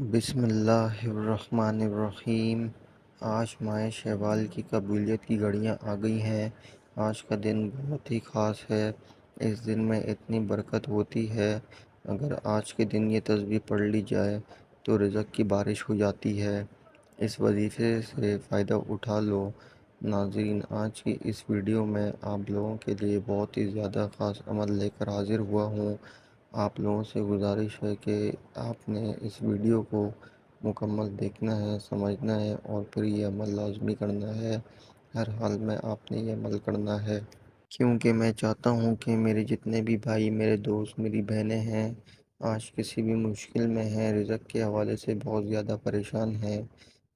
بسم اللہ الرحمن الرحیم۔ آج ماہ شوال کی قبولیت کی گھڑیاں آ گئی ہیں۔ آج کا دن بہت ہی خاص ہے۔ اس دن میں اتنی برکت ہوتی ہے، اگر آج کے دن یہ تسبیح پڑھ لی جائے تو رزق کی بارش ہو جاتی ہے۔ اس وظیفے سے فائدہ اٹھا لو۔ ناظرین، آج کی اس ویڈیو میں آپ لوگوں کے لیے بہت ہی زیادہ خاص عمل لے کر حاضر ہوا ہوں۔ آپ لوگوں سے گزارش ہے کہ آپ نے اس ویڈیو کو مکمل دیکھنا ہے، سمجھنا ہے اور پھر یہ عمل لازمی کرنا ہے۔ ہر حال میں آپ نے یہ عمل کرنا ہے، کیونکہ میں چاہتا ہوں کہ میرے جتنے بھی بھائی، میرے دوست، میری بہنیں ہیں، آج کسی بھی مشکل میں ہیں، رزق کے حوالے سے بہت زیادہ پریشان ہیں،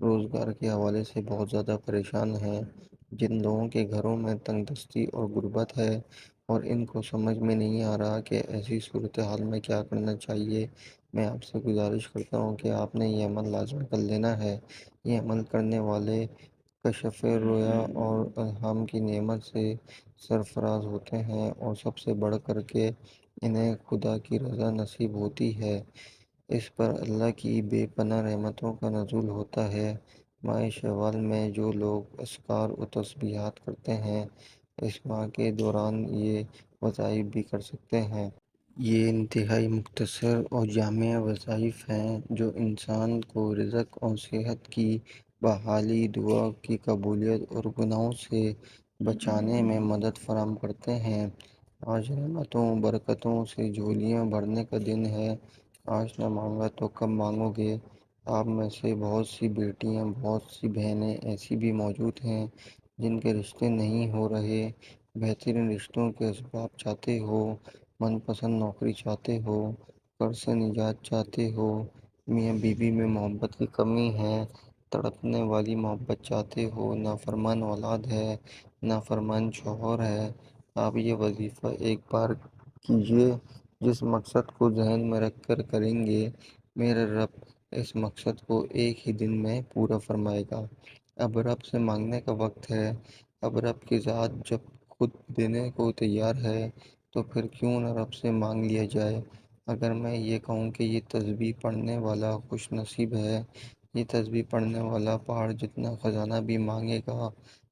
روزگار کے حوالے سے بہت زیادہ پریشان ہیں، جن لوگوں کے گھروں میں تنگ دستی اور غربت ہے اور ان کو سمجھ میں نہیں آ رہا کہ ایسی صورتحال میں کیا کرنا چاہیے، میں آپ سے گزارش کرتا ہوں کہ آپ نے یہ عمل لازمی کر لینا ہے۔ یہ عمل کرنے والے کشف رویا اور الہام کی نعمت سے سرفراز ہوتے ہیں اور سب سے بڑھ کر کے انہیں خدا کی رضا نصیب ہوتی ہے۔ اس پر اللہ کی بے پناہ رحمتوں کا نزول ہوتا ہے۔ ماہ شوال میں جو لوگ اذکار و تسبیحات کرتے ہیں، اس ماہ کے دوران یہ وظائف بھی کر سکتے ہیں۔ یہ انتہائی مختصر اور جامع وظائف ہیں جو انسان کو رزق اور صحت کی بحالی، دعا کی قبولیت اور گناہوں سے بچانے میں مدد فراہم کرتے ہیں۔ آج رحمتوں و برکتوں سے جھولیاں بھرنے کا دن ہے۔ آج نہ مانگا تو کب مانگو گے؟ آپ میں سے بہت سی بیٹیاں، بہت سی بہنیں ایسی بھی موجود ہیں جن کے رشتے نہیں ہو رہے۔ بہترین رشتوں کے اسباب چاہتے ہو، من پسند نوکری چاہتے ہو، قرض سے نجات چاہتے ہو، میاں بیوی میں محبت کی کمی ہے، تڑپنے والی محبت چاہتے ہو، نافرمان اولاد ہے، نافرمان شوہر ہے، آپ یہ وظیفہ ایک بار کیجئے۔ جس مقصد کو ذہن میں رکھ کر کریں گے، میرے رب اس مقصد کو ایک ہی دن میں پورا فرمائے گا۔ اب رب سے مانگنے کا وقت ہے۔ اب رب کی ذات جب خود دینے کو تیار ہے تو پھر کیوں نہ رب سے مانگ لیا جائے۔ اگر میں یہ کہوں کہ یہ تسبیح پڑھنے والا خوش نصیب ہے، یہ تسبیح پڑھنے والا پہاڑ جتنا خزانہ بھی مانگے گا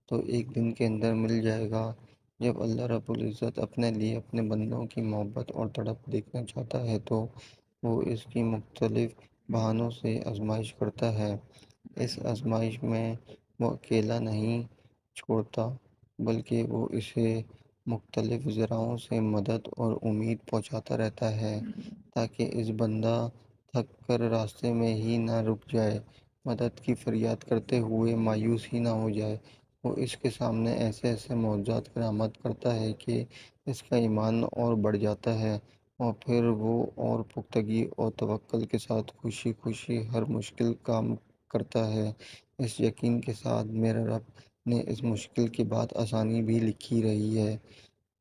تو ایک دن کے اندر مل جائے گا۔ جب اللہ رب العزت اپنے لیے اپنے بندوں کی محبت اور تڑپ دیکھنا چاہتا ہے تو وہ اس کی مختلف بہانوں سے آزمائش کرتا ہے۔ اس آزمائش میں وہ اکیلا نہیں چھوڑتا، بلکہ وہ اسے مختلف ذرائعوں سے مدد اور امید پہنچاتا رہتا ہے تاکہ اس بندہ تھک کر راستے میں ہی نہ رک جائے، مدد کی فریاد کرتے ہوئے مایوس ہی نہ ہو جائے۔ وہ اس کے سامنے ایسے ایسے معجزات کرامات کرتا ہے کہ اس کا ایمان اور بڑھ جاتا ہے اور پھر وہ اور پختگی اور توکل کے ساتھ خوشی خوشی ہر مشکل کام کرتا ہے، اس یقین کے ساتھ میرے رب نے اس مشکل کے بعد آسانی بھی لکھی رہی ہے۔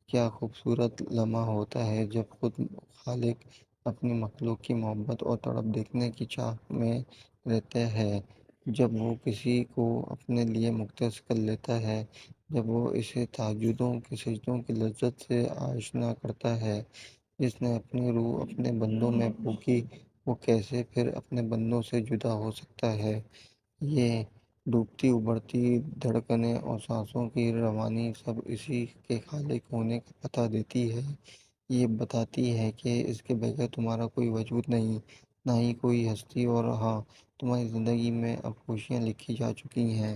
کیا خوبصورت لمحہ ہوتا ہے جب خود خالق اپنی مخلوق کی محبت اور تڑپ دیکھنے کی چاہ میں رہتا ہے، جب وہ کسی کو اپنے لیے مختص کر لیتا ہے، جب وہ اسے تہجدوں کے سجدوں کی لذت سے آشنا کرتا ہے۔ جس نے اپنی روح اپنے بندوں میں پھونکی، وہ کیسے پھر اپنے بندوں سے جدا ہو سکتا ہے؟ یہ ڈوبتی ابھرتی دھڑکنیں اور سانسوں کی روانی سب اسی کے خالق ہونے کا پتہ دیتی ہے۔ یہ بتاتی ہے کہ اس کے بغیر تمہارا کوئی وجود نہیں، نہ ہی کوئی ہستی، اور ہاں، تمہاری زندگی میں اب خوشیاں لکھی جا چکی ہیں۔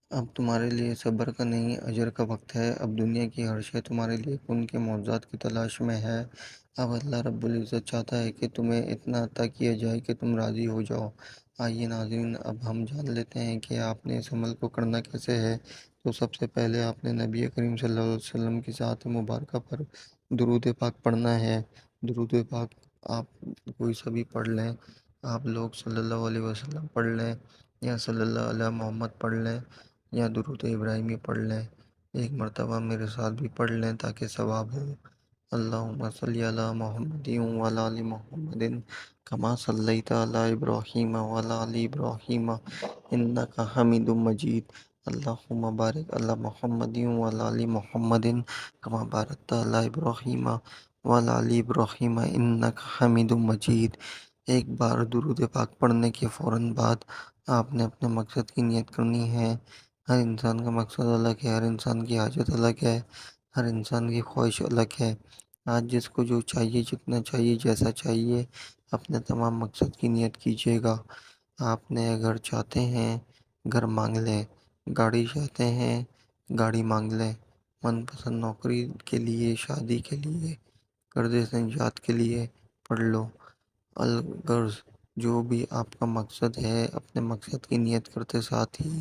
اب تمہارے لیے صبر کا نہیں، اجر کا وقت ہے۔ اب دنیا کی ہر شے تمہارے لیے ان کے معجزات کی تلاش میں ہے۔ اب اللہ رب العزت چاہتا ہے کہ تمہیں اتنا عطا کیا جائے کہ تم راضی ہو جاؤ۔ آئیے ناظرین، اب ہم جان لیتے ہیں کہ آپ نے اس عمل کو کرنا کیسے ہے۔ تو سب سے پہلے آپ نے نبی کریم صلی اللہ علیہ وسلم کی ذات مبارکہ پر درود پاک پڑھنا ہے۔ درود پاک آپ کوئی سا بھی پڑھ لیں، آپ لوگ صلی اللہ علیہ وسلم پڑھ لیں یا صلی اللہ علیہ محمد پڑھ لیں یا درود ابراہیمی پڑھ لیں، ایک مرتبہ میرے ساتھ بھی پڑھ لیں تاکہ ثواب ہو۔ اللہم صلی علی محمد وعلی آل محمد کما صلیت علی ابراہیم وعلی آل ابراہیم انک حمید مجید۔ اللہم بارک علی محمد وعلی آل محمد کما بارکت علی ابراہیم وعلی آل ابراہیم انک حمید مجید۔ ایک بار درود پاک پڑھنے کے فوراً بعد آپ نے اپنے مقصد کی نیت کرنی ہے۔ ہر انسان کا مقصد الگ ہے، ہر انسان کی حاجت الگ ہے، ہر انسان کی خواہش الگ ہے۔ آج جس کو جو چاہیے، جتنا چاہیے، جیسا چاہیے، اپنے تمام مقصد کی نیت کیجیے گا۔ آپ نے گھر چاہتے ہیں، گھر مانگ لیں۔ گاڑی چاہتے ہیں، گاڑی مانگ لیں۔ من پسند نوکری کے لیے، شادی کے لیے، قرضے سے نجات کے لیے پڑھ لو۔ الغرض جو بھی آپ کا مقصد ہے، اپنے مقصد کی نیت کرتے ساتھ ہی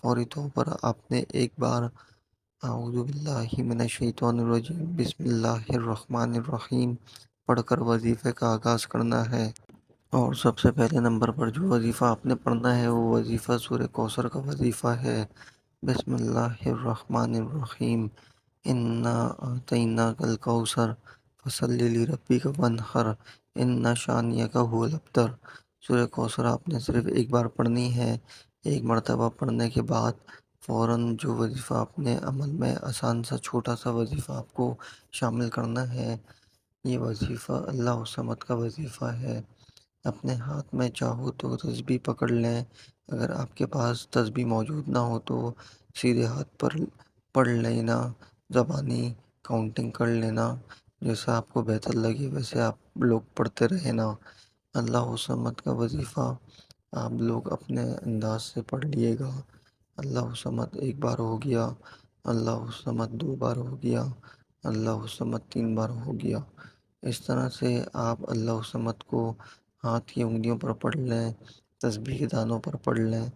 فوری طور پر آپ نے ایک بار اعوذ باللہ من الشیطان الرجیم بسم اللہ الرحمن الرحیم پڑھ کر وظیفے کا آغاز کرنا ہے۔ اور سب سے پہلے نمبر پر جو وظیفہ آپ نے پڑھنا ہے وہ وظیفہ سورہ کوثر کا وظیفہ ہے۔ بسم اللہ الرحمن الرحیم انا اعطیناک الکوثر فصلی لربک وانحر ان شانئک ھو الابتر۔ سورہ کوثر آپ نے صرف ایک بار پڑھنی ہے۔ ایک مرتبہ پڑھنے کے بعد فوراً جو وظیفہ آپ نے عمل میں آسان سا چھوٹا سا وظیفہ آپ کو شامل کرنا ہے، یہ وظیفہ اللہ الصمد کا وظیفہ ہے۔ اپنے ہاتھ میں چاہو تو تسبیح پکڑ لیں، اگر آپ کے پاس تسبیح موجود نہ ہو تو سیدھے ہاتھ پر پڑھ لینا، زبانی کاؤنٹنگ کر لینا، جیسا آپ کو بہتر لگے ویسے آپ لوگ پڑھتے رہنا۔ اللہ الصمد کا وظیفہ آپ لوگ اپنے انداز سے پڑھ لیے گا۔ اللہ الصمد ایک بار ہو گیا، اللہ الصمد دو بار ہو گیا، اللہ الصمد تین بار ہو گیا۔ اس طرح سے آپ اللہ الصمد کو ہاتھ کی انگلیوں پر پڑھ لیں، تسبیح کے دانوں پر پڑھ لیں۔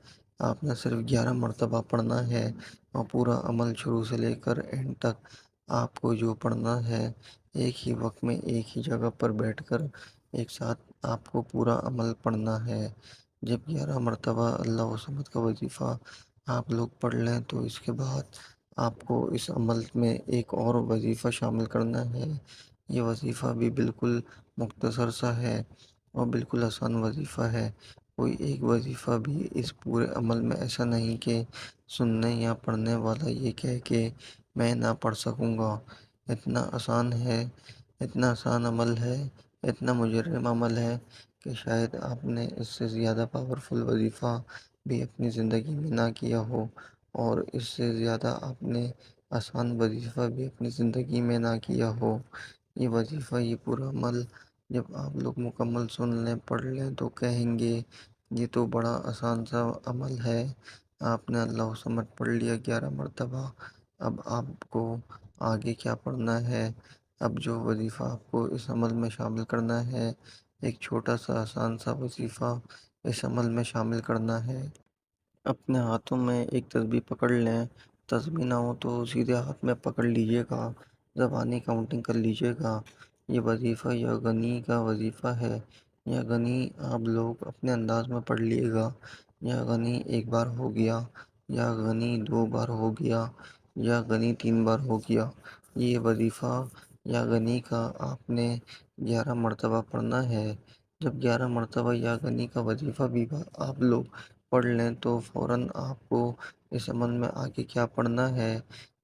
آپ نے صرف 11 مرتبہ پڑھنا ہے اور پورا عمل شروع سے لے کر اینڈ تک آپ کو جو پڑھنا ہے، ایک ہی وقت میں ایک ہی جگہ پر بیٹھ کر ایک ساتھ آپ کو پورا عمل پڑھنا ہے۔ جب 11 مرتبہ اللہ الصمد کا وظیفہ آپ لوگ پڑھ لیں تو اس کے بعد آپ کو اس عمل میں ایک اور وظیفہ شامل کرنا ہے۔ یہ وظیفہ بھی بالکل مختصر سا ہے اور بالکل آسان وظیفہ ہے۔ کوئی ایک وظیفہ بھی اس پورے عمل میں ایسا نہیں کہ سننے یا پڑھنے والا یہ کہے کہ میں نہ پڑھ سکوں گا۔ اتنا آسان ہے، اتنا آسان عمل ہے، اتنا مجرم عمل ہے کہ شاید آپ نے اس سے زیادہ پاورفل وظیفہ بھی اپنی زندگی میں نہ کیا ہو، اور اس سے زیادہ آپ نے آسان وظیفہ بھی اپنی زندگی میں نہ کیا ہو۔ یہ وظیفہ، یہ پورا عمل جب آپ لوگ مکمل سن لیں، پڑھ لیں تو کہیں گے یہ تو بڑا آسان سا عمل ہے۔ آپ نے اللہ الصمد پڑھ لیا 11 مرتبہ، اب آپ کو آگے کیا پڑھنا ہے؟ اب جو وظیفہ آپ کو اس عمل میں شامل کرنا ہے، ایک چھوٹا سا آسان سا وظیفہ اس عمل میں شامل کرنا ہے۔ اپنے ہاتھوں میں ایک تسبیح پکڑ لیں، تسبیح نہ ہو تو سیدھے ہاتھ میں پکڑ لیجیے گا، زبانی کاؤنٹنگ کر لیجیے گا۔ یہ وظیفہ یا غنی کا وظیفہ ہے۔ یا غنی آپ لوگ اپنے انداز میں پڑھ لیے گا۔ یا غنی ایک بار ہو گیا، یا غنی دو بار ہو گیا، یا غنی تین بار ہو گیا۔ یہ وظیفہ یا غنی کا آپ نے 11 مرتبہ پڑھنا ہے۔ جب 11 مرتبہ یا غنی کا وظیفہ بھی آپ لوگ پڑھ لیں تو فوراً آپ کو اس عمل میں آگے کیا پڑھنا ہے،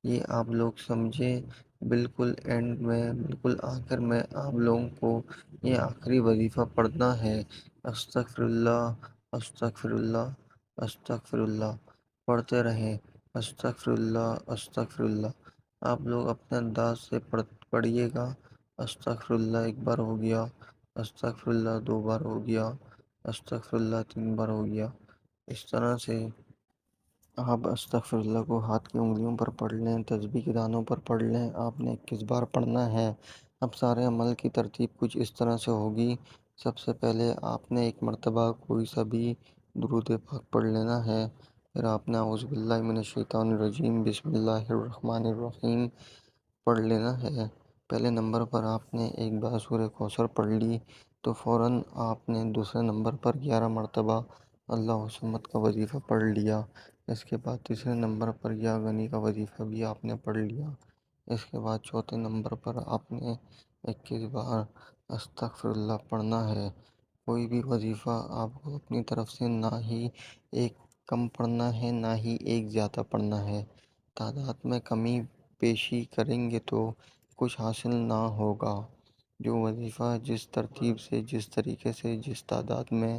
یہ آپ لوگ سمجھیں۔ بالکل اینڈ میں، بالکل آخر میں آپ لوگوں کو یہ آخری وظیفہ پڑھنا ہے۔ استغفر اللہ، استغفر اللہ، استغفر اللہ پڑھتے رہیں۔ استغفر اللہ، استغفر اللہ۔ آپ لوگ اپنے انداز سے پڑھیے گا۔ استغفر اللہ ایک بار ہو گیا، استغفر اللہ دو بار ہو گیا، استغفر اللہ تین بار ہو گیا۔ اس طرح سے آپ استغفر اللہ کو ہاتھ کی انگلیوں پر پڑھ لیں، تسبیح کے دانوں پر پڑھ لیں۔ آپ نے 21 بار پڑھنا ہے۔ اب سارے عمل کی ترتیب کچھ اس طرح سے ہوگی۔ سب سے پہلے آپ نے ایک مرتبہ کوئی سا بھی درود پاک پڑھ لینا ہے، پھر آپ نے اعوذ باللہ من الشیطان الرجیم بسم اللہ الرحمن الرحیم پڑھ لینا ہے۔ پہلے نمبر پر آپ نے ایک بار سورہ کوثر پڑھ لی تو فوراً آپ نے دوسرے نمبر پر 11 مرتبہ اللہ الصمد کا وظیفہ پڑھ لیا۔ اس کے بعد تیسرے نمبر پر یا غنی کا وظیفہ بھی آپ نے پڑھ لیا۔ اس کے بعد چوتھے نمبر پر آپ نے 21 بار استغفر اللہ پڑھنا ہے۔ کوئی بھی وظیفہ آپ کو اپنی طرف سے نہ ہی ایک کم پڑھنا ہے، نہ ہی ایک زیادہ پڑھنا ہے۔ تعداد میں کمی بیشی کریں گے تو کچھ حاصل نہ ہوگا۔ جو وظیفہ جس ترتیب سے، جس طریقے سے، جس تعداد میں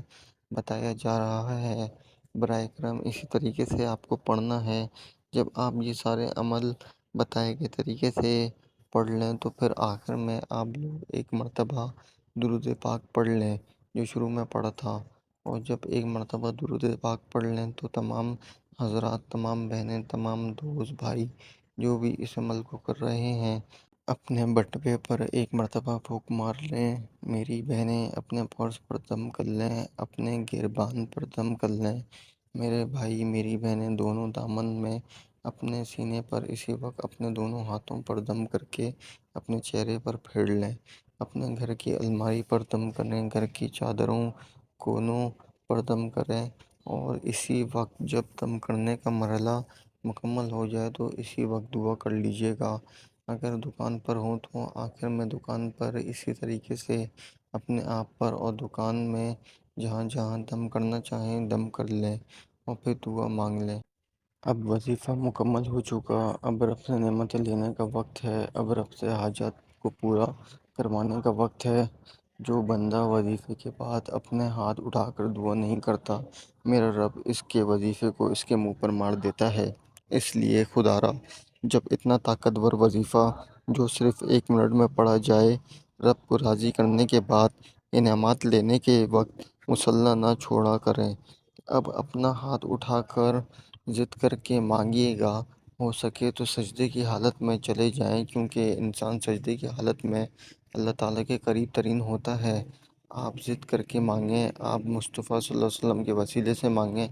بتایا جا رہا ہے، براہ کرم اسی طریقے سے آپ کو پڑھنا ہے۔ جب آپ یہ سارے عمل بتائے گئے طریقے سے پڑھ لیں تو پھر آخر میں آپ لوگ ایک مرتبہ درود پاک پڑھ لیں جو شروع میں پڑھا تھا۔ اور جب ایک مرتبہ درود پاک پڑھ لیں تو تمام حضرات، تمام بہنیں، تمام دوست بھائی جو بھی اس عمل کو کر رہے ہیں، اپنے بٹوے پر ایک مرتبہ پھونک مار لیں۔ میری بہنیں اپنے فرش پر دم کر لیں، اپنے گریبان پر دم کر لیں۔ میرے بھائی، میری بہنیں دونوں دامن میں، اپنے سینے پر اسی وقت اپنے دونوں ہاتھوں پر دم کر کے اپنے چہرے پر پھیر لیں۔ اپنے گھر کی الماری پر دم کریں، گھر کی چادروں، کونوں پر دم کریں، اور اسی وقت جب دم کرنے کا مرحلہ مکمل ہو جائے تو اسی وقت دعا کر لیجیے گا۔ اگر دکان پر ہوں تو آخر میں دکان پر اسی طریقے سے اپنے آپ پر اور دکان میں جہاں جہاں دم کرنا چاہیں دم کر لیں اور پھر دعا مانگ لیں۔ اب وظیفہ مکمل ہو چکا، اب رب سے نعمتیں لینے کا وقت ہے، اب رب سے حاجات کو پورا کروانے کا وقت ہے۔ جو بندہ وظیفے کے بعد اپنے ہاتھ اٹھا کر دعا نہیں کرتا، میرا رب اس کے وظیفے کو اس کے منہ پر مار دیتا ہے۔ اس لیے خدا را، جب اتنا طاقتور وظیفہ جو صرف 1 منٹ میں پڑھا جائے، رب کو راضی کرنے کے بعد انعامات لینے کے وقت مصلی نہ چھوڑا کریں۔ اب اپنا ہاتھ اٹھا کر ضد کر کے مانگیے گا، ہو سکے تو سجدے کی حالت میں چلے جائیں، کیونکہ انسان سجدے کی حالت میں اللہ تعالیٰ کے قریب ترین ہوتا ہے۔ آپ ضد کر کے مانگیں، آپ مصطفیٰ صلی اللہ علیہ وسلم کے وسیلے سے مانگیں۔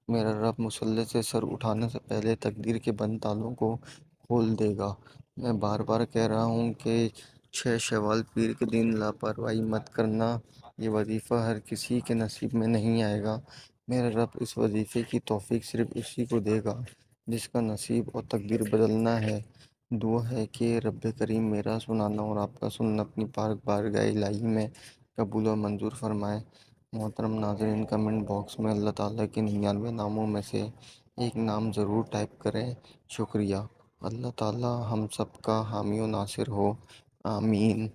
میرا رب مصلی سے سر اٹھانے سے پہلے تقدیر کے بند تالوں کو کھول دے گا۔ میں بار بار کہہ رہا ہوں کہ 6 شوال پیر کے دن لاپرواہی مت کرنا، یہ وظیفہ ہر کسی کے نصیب میں نہیں آئے گا۔ میرا رب اس وظیفے کی توفیق صرف اسی کو دے گا جس کا نصیب اور تقدیر بدلنا ہے۔ دعا ہے کہ رب کریم میرا سنانا اور آپ کا سننا اپنی پاک بارگاہ الہی میں قبول و منظور فرمائے۔ محترم ناظرین، کمنٹ باکس میں اللہ تعالیٰ کے 99 ناموں میں سے ایک نام ضرور ٹائپ کریں۔ شکریہ۔ اللہ تعالیٰ ہم سب کا حامی و ناصر ہو، آمین۔